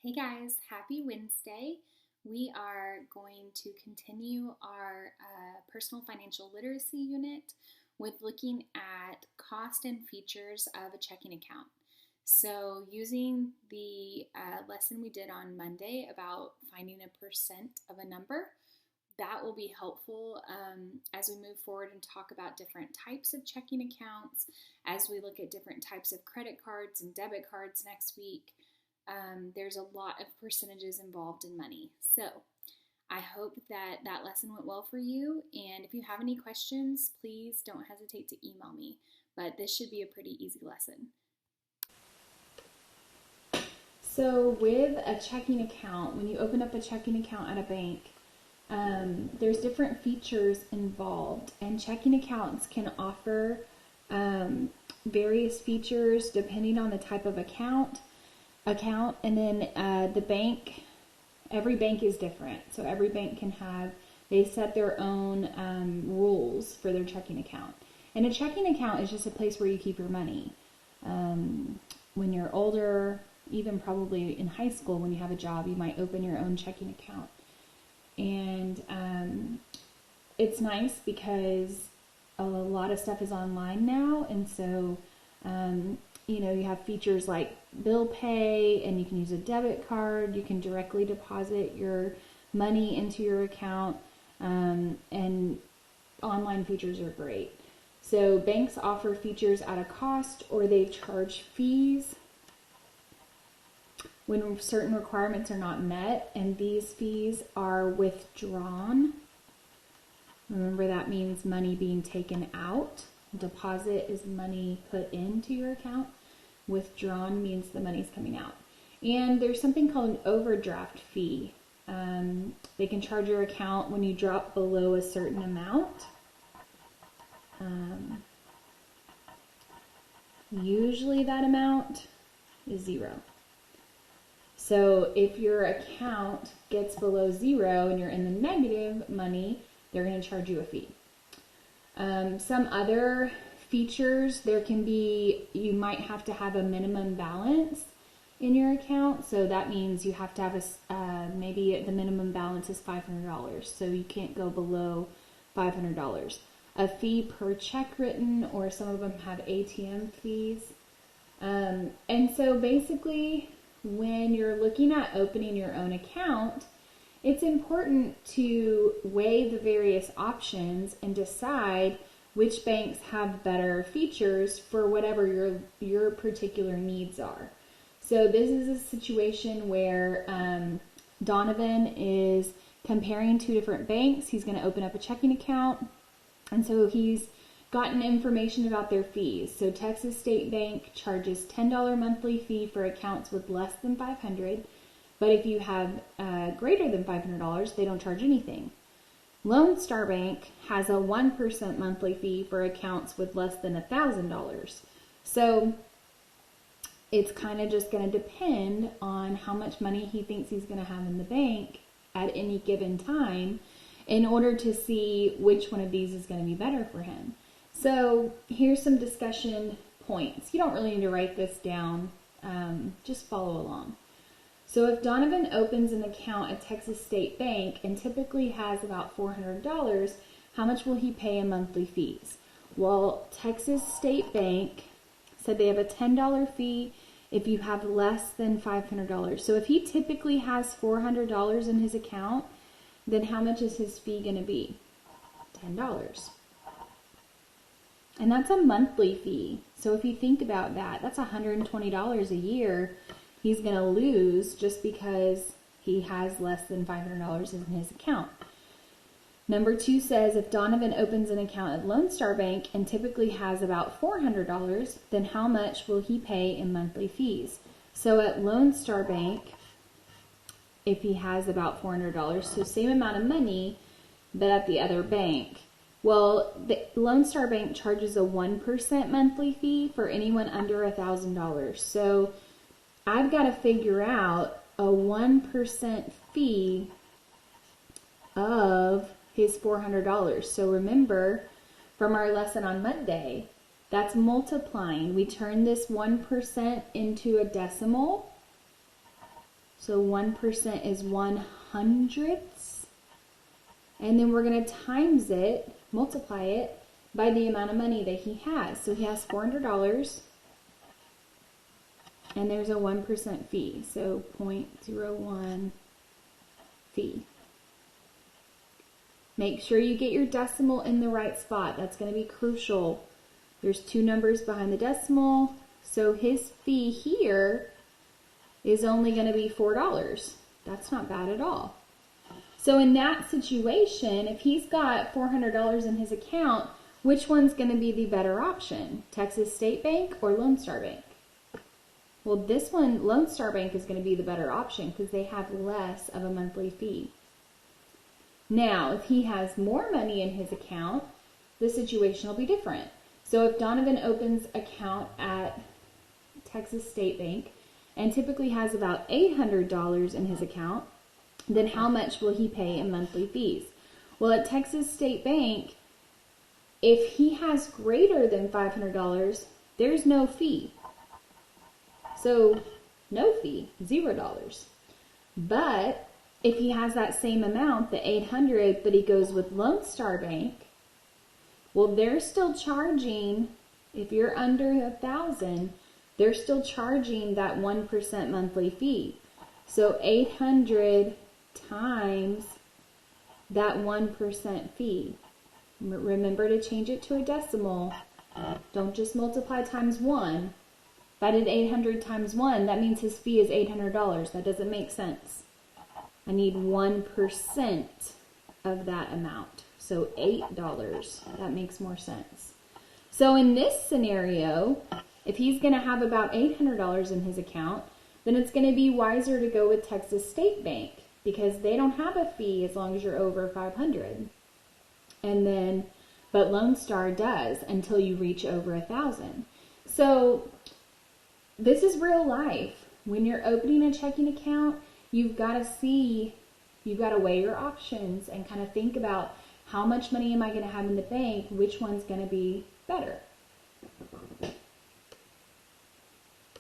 Hey guys, happy Wednesday. We are going to continue our personal financial literacy unit with looking at cost and features of a checking account. So, using the lesson we did on Monday about finding a percent of a number, that will be helpful as we move forward and talk about different types of checking accounts, as we look at different types of credit cards and debit cards next week. There's a lot of percentages involved in money. So I hope that that lesson went well for you. And if you have any questions, please don't hesitate to email me. But this should be a pretty easy lesson. So with a checking account, when you open up a checking account at a bank, there's different features involved. And checking accounts can offer various features depending on the type of account, and then the bank, every bank is different. So every bank they set their own rules for their checking account. And a checking account is just a place where you keep your money. When you're older, even probably in high school, when you have a job, you might open your own checking account. And it's nice because a lot of stuff is online now. And so, you have features like bill pay, and you can use a debit card. You can directly deposit your money into your account, and online features are great. So banks offer features at a cost, or they charge fees when certain requirements are not met, and these fees are withdrawn. Remember, that means money being taken out. Deposit is money put into your account. Withdrawn means the money's coming out. And there's something called an overdraft fee. They can charge your account when you drop below a certain amount. Usually that amount is zero. So if your account gets below zero and you're in the negative money, they're going to charge you a fee. Some other features, you might have to have a minimum balance in your account. So that means you have to have maybe the minimum balance is $500. So you can't go below $500. A fee per check written, or some of them have ATM fees. And so basically, when you're looking at opening your own account, it's important to weigh the various options and decide which banks have better features for whatever your particular needs are. So this is a situation where Donovan is comparing two different banks. He's going to open up a checking account, and so he's gotten information about their fees. So Texas State Bank charges $10 monthly fee for accounts with less than $500, but if you have greater than $500, they don't charge anything. Lone Star Bank has a 1% monthly fee for accounts with less than $1,000. So it's kind of just going to depend on how much money he thinks he's going to have in the bank at any given time in order to see which one of these is going to be better for him. So here's some discussion points. You don't really need to write this down. Just follow along. So if Donovan opens an account at Texas State Bank and typically has about $400, how much will he pay in monthly fees? Well, Texas State Bank said they have a $10 fee if you have less than $500. So if he typically has $400 in his account, then how much is his fee going to be? $10. And that's a monthly fee. So if you think about that, that's $120 a year he's going to lose just because he has less than $500 in his account. Number 2 says if Donovan opens an account at Lone Star Bank and typically has about $400, then how much will he pay in monthly fees? So at Lone Star Bank, if he has about $400, so same amount of money, but at the other bank. Well, the Lone Star Bank charges a 1% monthly fee for anyone under $1,000. So I've got to figure out a 1% fee of his $400. So remember from our lesson on Monday, that's multiplying. We turn this 1% into a decimal, So 1% is 1/100. And then we're going to times it, multiply it, by the amount of money that he has. So he has $400, and there's a 1% fee. So 0.01 fee. Make sure you get your decimal in the right spot. That's going to be crucial. There's 2 numbers behind the decimal. So his fee here is only going to be $4. That's not bad at all. So in that situation, if he's got $400 in his account, which one's going to be the better option? Texas State Bank or Lone Star Bank? Well, this one, Lone Star Bank, is going to be the better option because they have less of a monthly fee. Now, if he has more money in his account, the situation will be different. So if Donovan opens account at Texas State Bank and typically has about $800 in his account, then how much will he pay in monthly fees? Well, at Texas State Bank, if he has greater than $500, there's no fee. So no fee, $0. But if he has that same amount, the $800, but he goes with Lone Star Bank, well, they're still charging, if you're under $1,000, they're still charging that 1% monthly fee. So 800 times that 1% fee. Remember to change it to a decimal. Don't just multiply times 1. If I did 800 times 1, that means his fee is $800. That doesn't make sense. I need 1% of that amount. So $8. That makes more sense. So in this scenario, if he's going to have about $800 in his account, then it's going to be wiser to go with Texas State Bank because they don't have a fee as long as you're over $500. But Lone Star does until you reach over $1,000. So this is real life. When you're opening a checking account, you've got to weigh your options and kind of think about how much money am I going to have in the bank, which one's going to be better.